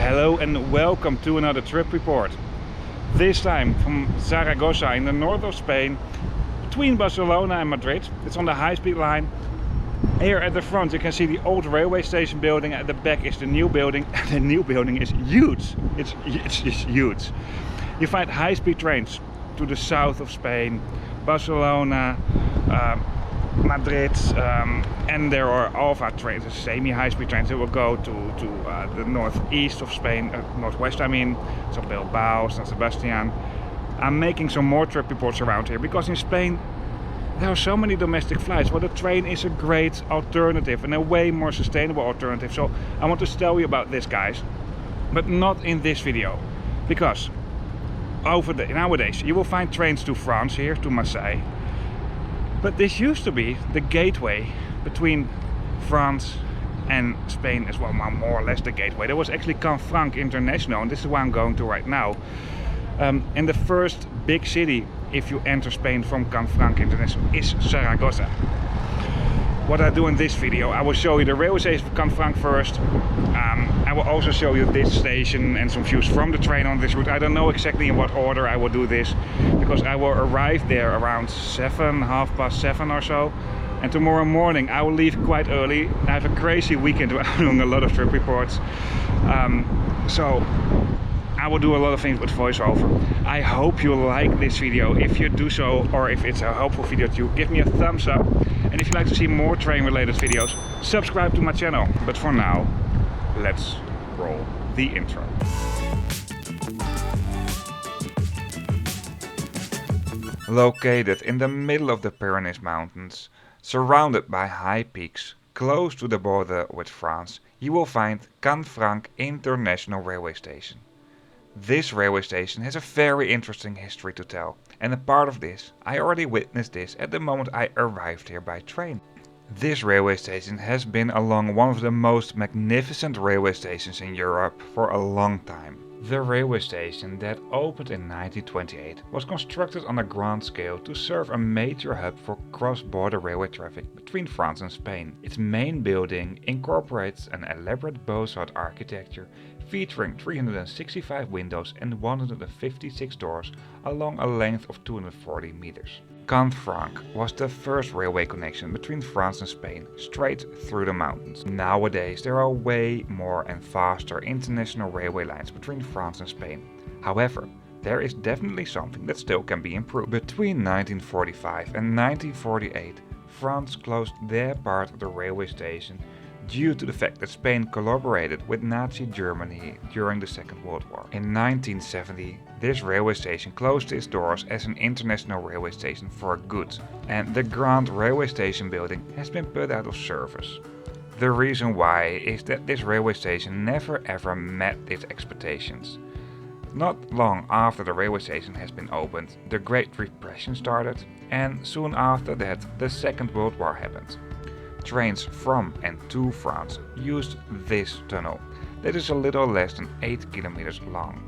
Hello and welcome to another trip report. This time from Zaragoza in the north of Spain, between Barcelona and Madrid. It's on the high-speed line. Here at the front you can see the old railway station building. At the back is the new building, and the new building is huge. It's huge. You find high-speed trains to the south of Spain, Barcelona, Madrid, and there are Alpha trains, semi-high-speed trains that will go to the northeast of Spain, northwest I mean, so Bilbao, San Sebastian. I'm making some more trip reports around here because in Spain there are so many domestic flights. Well, the train is a great alternative and a way more sustainable alternative. So I want to tell you about this, guys, but not in this video, because nowadays you will find trains to France here, to Marseille. But this used to be the gateway between France and Spain as well, more or less the gateway. There was actually Canfranc International, and this is where I'm going to right now. And the first big city, if you enter Spain from Canfranc International, is Zaragoza. What I do in this video, I will show you the railway station of Canfranc first. I will also show you this station and some views from the train on this route. I don't know exactly in what order I will do this, because I will arrive there around 7:30 or so. And tomorrow morning I will leave quite early. I have a crazy weekend where I'm doing a lot of trip reports. So I will do a lot of things with voiceover. I hope you like this video. If you do so, or if it's a helpful video to you, give me a thumbs up. And if you'd like to see more train related videos, subscribe to my channel. But for now, let's roll the intro. Located in the middle of the Pyrenees Mountains, surrounded by high peaks, close to the border with France, you will find Canfranc International Railway Station. This railway station has a very interesting history to tell, and a part of this, I already witnessed this at the moment I arrived here by train. This railway station has been along one of the most magnificent railway stations in Europe for a long time. The railway station that opened in 1928 was constructed on a grand scale to serve a major hub for cross-border railway traffic between France and Spain. Its main building incorporates an elaborate Beaux-Arts architecture featuring 365 windows and 156 doors along a length of 240 meters. Canfranc was the first railway connection between France and Spain, straight through the mountains. Nowadays there are way more and faster international railway lines between France and Spain. However, there is definitely something that still can be improved. Between 1945 and 1948, France closed their part of the railway station due to the fact that Spain collaborated with Nazi Germany during the Second World War. In 1970, this railway station closed its doors as an international railway station for good, and the Grand Railway Station building has been put out of service. The reason why is that this railway station never ever met its expectations. Not long after the railway station has been opened, the Great Depression started, and soon after that the Second World War happened. Trains from and to France used this tunnel that is a little less than 8 kilometers long.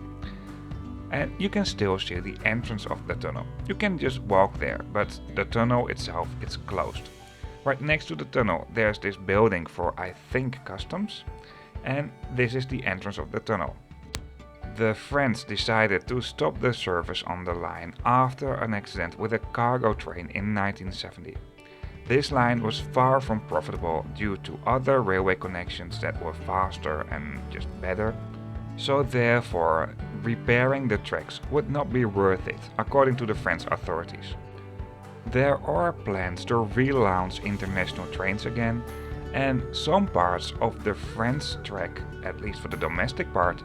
And you can still see the entrance of the tunnel. You can just walk there, but the tunnel itself is closed. Right next to the tunnel there's this building for, I think, customs, and this is the entrance of the tunnel. The French decided to stop the service on the line after an accident with a cargo train in 1970. This line was far from profitable due to other railway connections that were faster and just better. So therefore, repairing the tracks would not be worth it, according to the French authorities. There are plans to relaunch international trains again, and some parts of the French track, at least for the domestic part,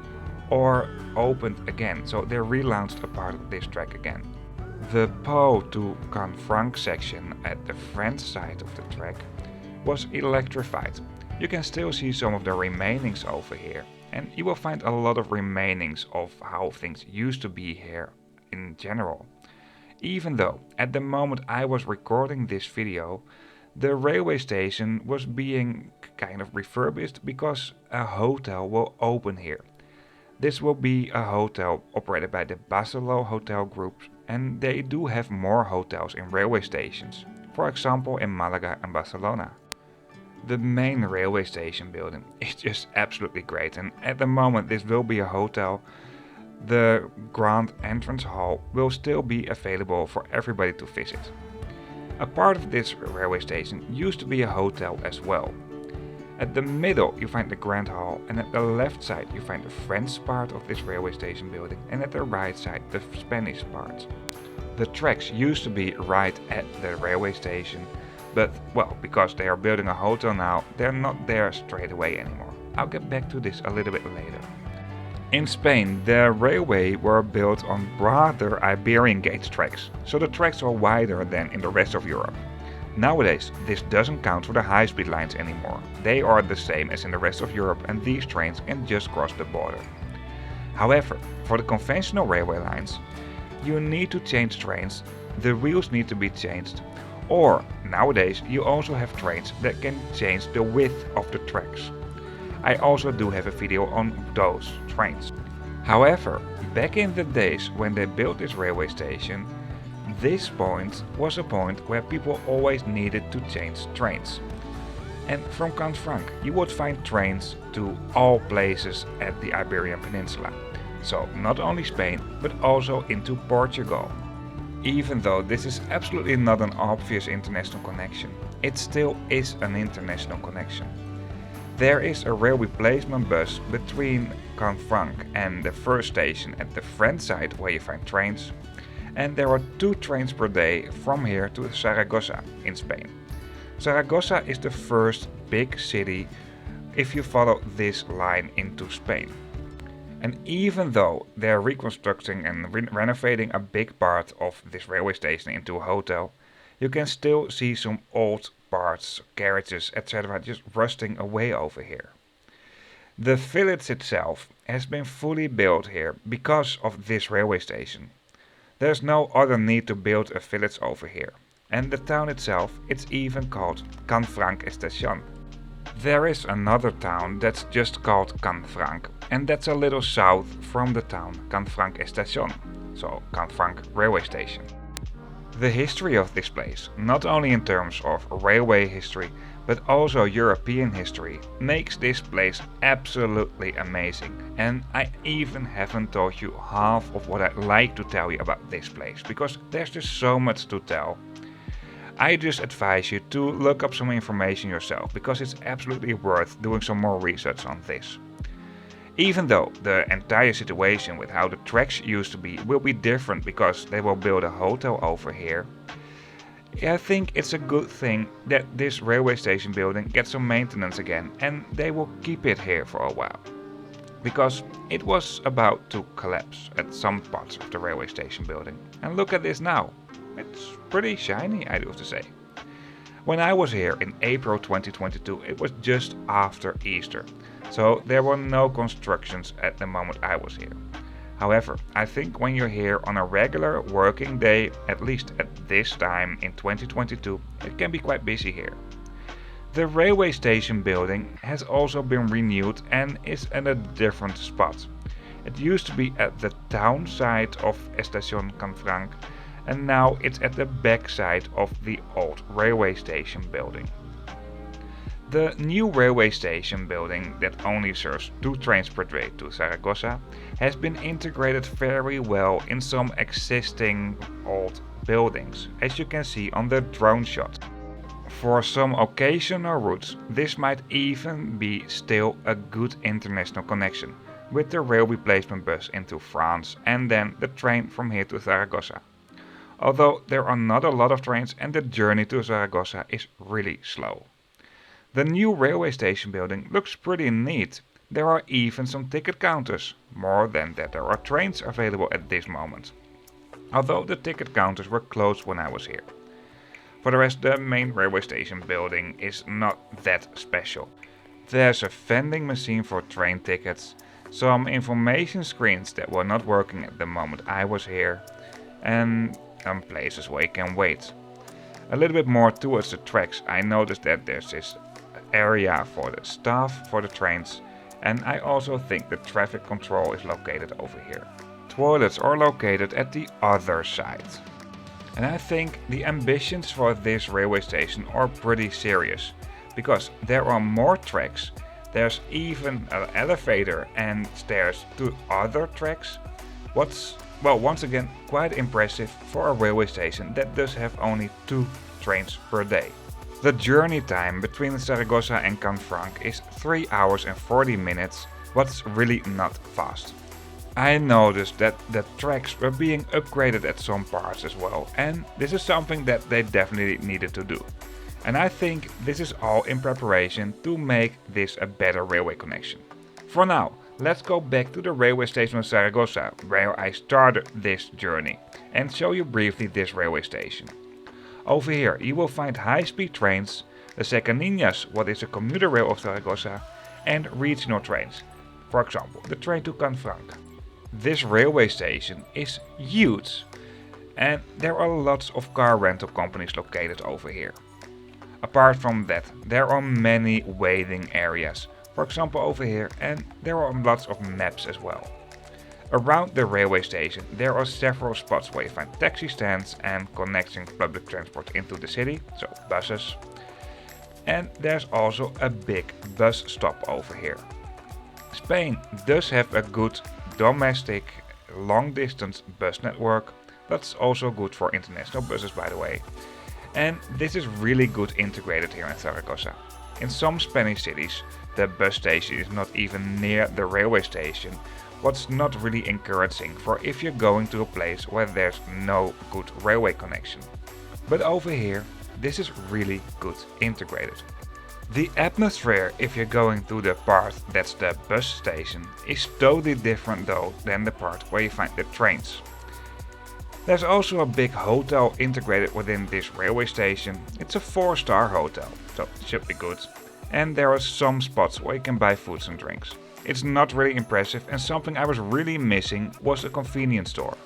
are opened again, so they relaunched a part of this track again. The Pau to Canfranc section at the French side of the track was electrified. You can still see some of the remainings over here, and you will find a lot of remainings of how things used to be here in general. Even though at the moment I was recording this video, the railway station was being kind of refurbished because a hotel will open here. This will be a hotel operated by the Barcelona Hotel Group, and they do have more hotels in railway stations, for example in Malaga and Barcelona. The main railway station building is just absolutely great, and at the moment this will be a hotel. The grand entrance hall will still be available for everybody to visit. A part of this railway station used to be a hotel as well. At the middle you find the grand hall, and at the left side you find the French part of this railway station building, and at the right side the Spanish part. The tracks used to be right at the railway station, but well, because they are building a hotel now, they're not there straight away anymore. I'll get back to this a little bit later. In Spain, the railway were built on broader Iberian gauge tracks, so the tracks are wider than in the rest of Europe. Nowadays, this doesn't count for the high-speed lines anymore. They are the same as in the rest of Europe, and these trains can just cross the border. However, for the conventional railway lines, you need to change trains, the wheels need to be changed, or nowadays you also have trains that can change the width of the tracks. I also do have a video on those trains. However, back in the days when they built this railway station, this point was a point where people always needed to change trains. And from Canfranc you would find trains to all places at the Iberian Peninsula. So not only Spain, but also into Portugal. Even though this is absolutely not an obvious international connection, it still is an international connection. There is a rail replacement bus between Canfranc and the first station at the French side where you find trains, and there are 2 trains per day from here to Zaragoza in Spain. Zaragoza is the first big city if you follow this line into Spain. And even though they're reconstructing and renovating a big part of this railway station into a hotel, you can still see some old parts, carriages, etc. just rusting away over here. The village itself has been fully built here because of this railway station. There's no other need to build a village over here. And the town itself, it's even called Canfranc Estación. There is another town that's just called Canfranc, and that's a little south from the town Canfranc Estación, so Canfranc railway station. The history of this place, not only in terms of railway history, but also European history, makes this place absolutely amazing. And I even haven't told you half of what I'd like to tell you about this place, because there's just so much to tell. I just advise you to look up some information yourself, because it's absolutely worth doing some more research on this. Even though the entire situation with how the tracks used to be will be different because they will build a hotel over here, I think it's a good thing that this railway station building gets some maintenance again, and they will keep it here for a while. Because it was about to collapse at some parts of the railway station building. And look at this now. It's pretty shiny, I do have to say. When I was here in April 2022, it was just after Easter, so there were no constructions at the moment I was here. However, I think when you're here on a regular working day, at least at this time in 2022, it can be quite busy here. The railway station building has also been renewed and is at a different spot. It used to be at the town side of Estación Canfranc, and now it's at the back side of the old railway station building. The new railway station building that only serves 2 trains per day to Zaragoza has been integrated very well in some existing old buildings, as you can see on the drone shot. For some occasional routes, this might even be still a good international connection, with the rail replacement bus into France and then the train from here to Zaragoza. Although there are not a lot of trains and the journey to Zaragoza is really slow. The new railway station building looks pretty neat. There are even some ticket counters, more than that there are trains available at this moment. Although the ticket counters were closed when I was here. For the rest, the main railway station building is not that special. There's a vending machine for train tickets, some information screens that were not working at the moment I was here, and some places where you can wait. A little bit more towards the tracks, I noticed that there's this area for the staff for the trains, and I also think the traffic control is located over here. Toilets are located at the other side. And I think the ambitions for this railway station are pretty serious, because there are more tracks. There's even an elevator and stairs to other tracks. What's, well, once again, quite impressive for a railway station that does have only 2 trains per day. The journey time between Zaragoza and Canfranc is 3 hours and 40 minutes, what's really not fast. I noticed that the tracks were being upgraded at some parts as well, and this is something that they definitely needed to do. And I think this is all in preparation to make this a better railway connection. For now, let's go back to the railway station of Zaragoza, where I started this journey, and show you briefly this railway station. Over here you will find high-speed trains, the Cercanías, what is a commuter rail of Zaragoza, and regional trains. For example, the train to Canfranc. This railway station is huge, and there are lots of car rental companies located over here. Apart from that, there are many waiting areas, for example over here, and there are lots of maps as well. Around the railway station there are several spots where you find taxi stands and connecting public transport into the city, so buses. And there's also a big bus stop over here. Spain does have a good domestic long distance bus network, that's also good for international buses by the way. And this is really good integrated here in Zaragoza. In some Spanish cities the bus station is not even near the railway station, what's not really encouraging for if you're going to a place where there's no good railway connection. But over here, this is really good integrated. The atmosphere if you're going to the part that's the bus station is totally different though than the part where you find the trains. There's also a big hotel integrated within this railway station. It's a 4-star hotel, so it should be good. And there are some spots where you can buy foods and drinks. It's not really impressive, and something I was really missing was a convenience store.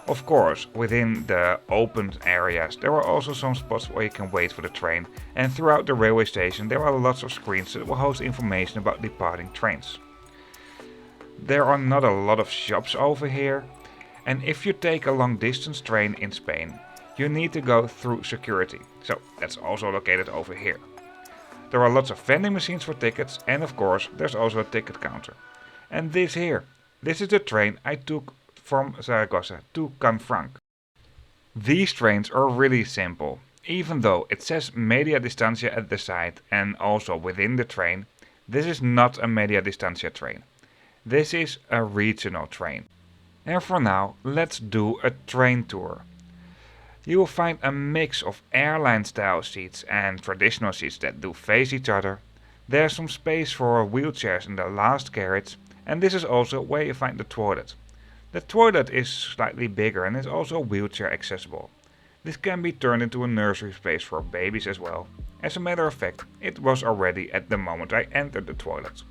Of course, within the open areas there are also some spots where you can wait for the train, and throughout the railway station there are lots of screens that will host information about departing trains. There are not a lot of shops over here, and if you take a long distance train in Spain, you need to go through security, so that's also located over here. There are lots of vending machines for tickets, and of course there's also a ticket counter. And this here, this is the train I took from Zaragoza to Canfranc. These trains are really simple. Even though it says media distancia at the side and also within the train, this is not a media distancia train. This is a regional train. And for now, let's do a train tour. You will find a mix of airline style seats and traditional seats that do face each other. There's some space for wheelchairs in the last carriage, and this is also where you find the toilet. The toilet is slightly bigger and is also wheelchair accessible. This can be turned into a nursery space for babies as well. As a matter of fact, it was already at the moment I entered the toilet.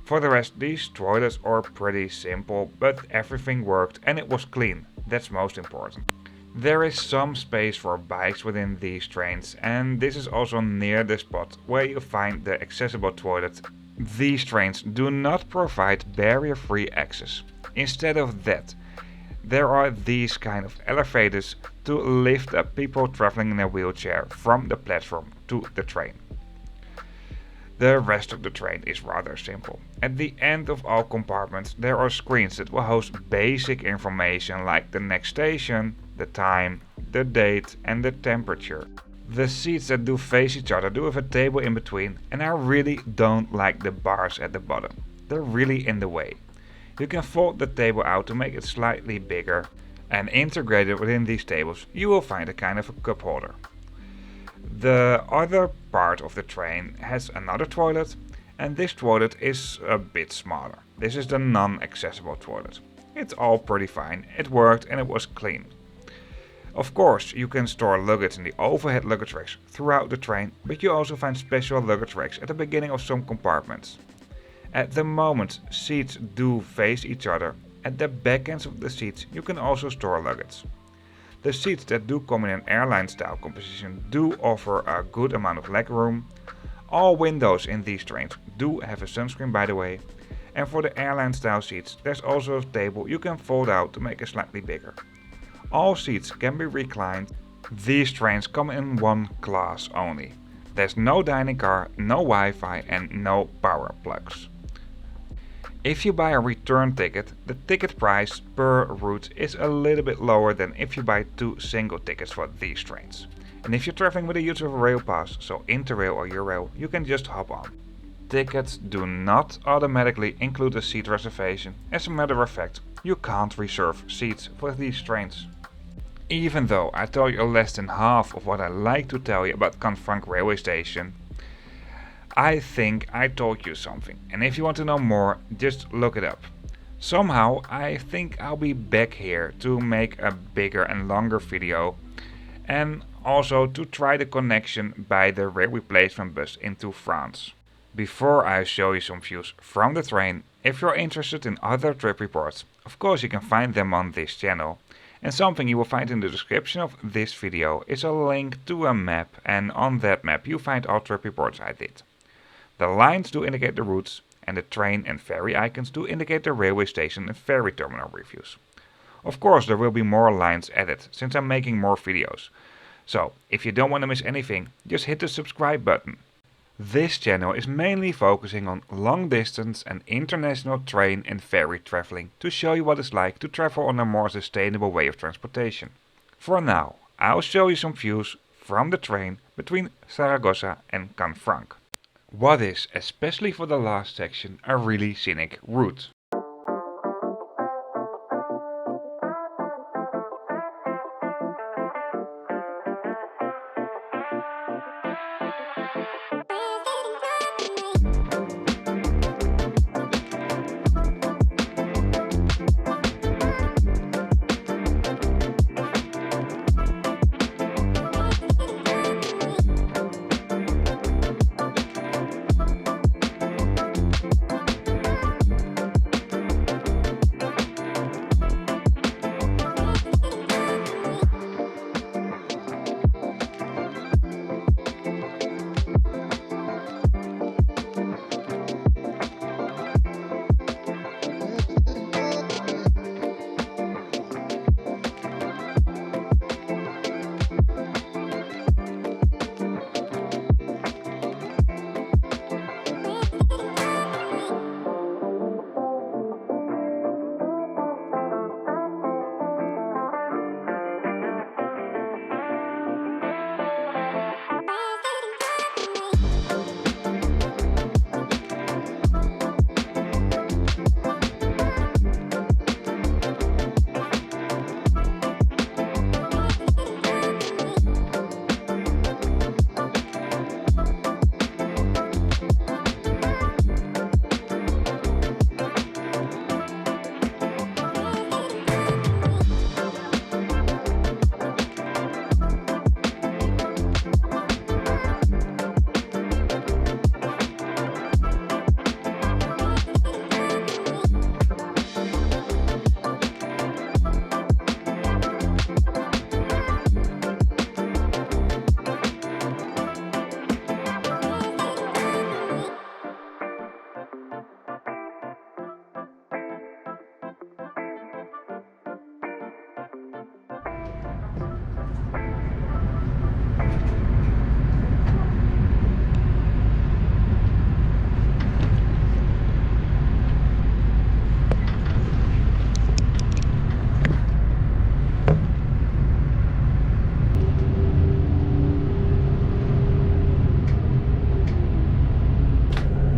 For the rest, these toilets are pretty simple, but everything worked and it was clean. That's most important. There is some space for bikes within these trains, and this is also near the spot where you find the accessible toilet. These trains do not provide barrier-free access. Instead of that, there are these kind of elevators to lift up people traveling in a wheelchair from the platform to the train. The rest of the train is rather simple. At the end of all compartments there are screens that will host basic information like the next station, the time, the date and the temperature. The seats that do face each other do have a table in between, and I really don't like the bars at the bottom. They're really in the way. You can fold the table out to make it slightly bigger, and integrated within these tables you will find a kind of a cup holder. The other part of the train has another toilet, and this toilet is a bit smaller. This is the non-accessible toilet. It's all pretty fine, it worked and it was clean. Of course, you can store luggage in the overhead luggage racks throughout the train, but you also find special luggage racks at the beginning of some compartments. At the moment, seats do face each other. At the back ends of the seats you can also store luggage. The seats that do come in an airline style composition do offer a good amount of leg room. All windows in these trains do have a sunscreen by the way, and for the airline style seats there's also a table you can fold out to make it slightly bigger. All seats can be reclined. These trains come in one class only. There's no dining car, no Wi-Fi and no power plugs. If you buy a return ticket, the ticket price per route is a little bit lower than if you buy 2 single tickets for these trains. And if you're traveling with the use of a rail pass, so Interrail or Eurail, you can just hop on. Tickets do not automatically include a seat reservation. As a matter of fact, you can't reserve seats for these trains. Even though I told you less than half of what I like to tell you about Canfranc railway station, I think I told you something, and if you want to know more, just look it up. Somehow I think I'll be back here to make a bigger and longer video, and also to try the connection by the rail replacement bus into France. Before I show you some views from the train, if you're interested in other trip reports, of course you can find them on this channel. And something you will find in the description of this video is a link to a map, and on that map you find all trip reports I did. The lines do indicate the routes, and the train and ferry icons do indicate the railway station and ferry terminal reviews. Of course there will be more lines added since I'm making more videos. So if you don't want to miss anything, just hit the subscribe button. This channel is mainly focusing on long distance and international train and ferry traveling to show you what it's like to travel on a more sustainable way of transportation. For now, I'll show you some views from the train between Zaragoza and Canfranc. What is, especially for the last section, a really scenic route.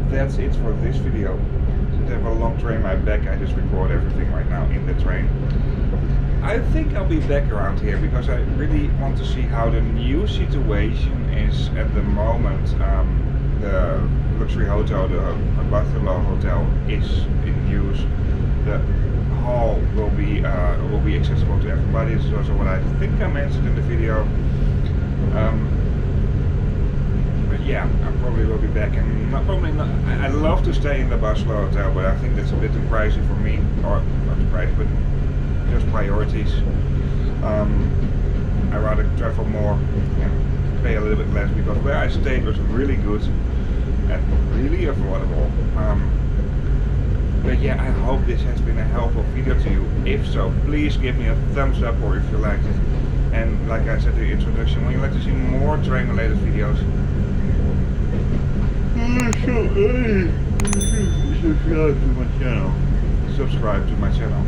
That's it for this video. Since I have a long train in my back, I just record everything right now in the train. I think I'll be back around here because I really want to see how the new situation is at the moment. The luxury hotel, the Barcelona hotel, is in use. The hall will be accessible to everybody. This is also what I think I mentioned in the video. But yeah, I probably will be back, and probably not. I'd love to stay in the Barcelona hotel, but I think that's a bit too pricey for me, or not too pricey, but just priorities. I'd rather travel more and pay a little bit less, because where I stayed was really good and really affordable. But yeah, I hope this has been a helpful video to you. If so, please give me a thumbs up, or if you liked it. And like I said in the introduction, when you'd like to see more train related videos, Subscribe to my channel.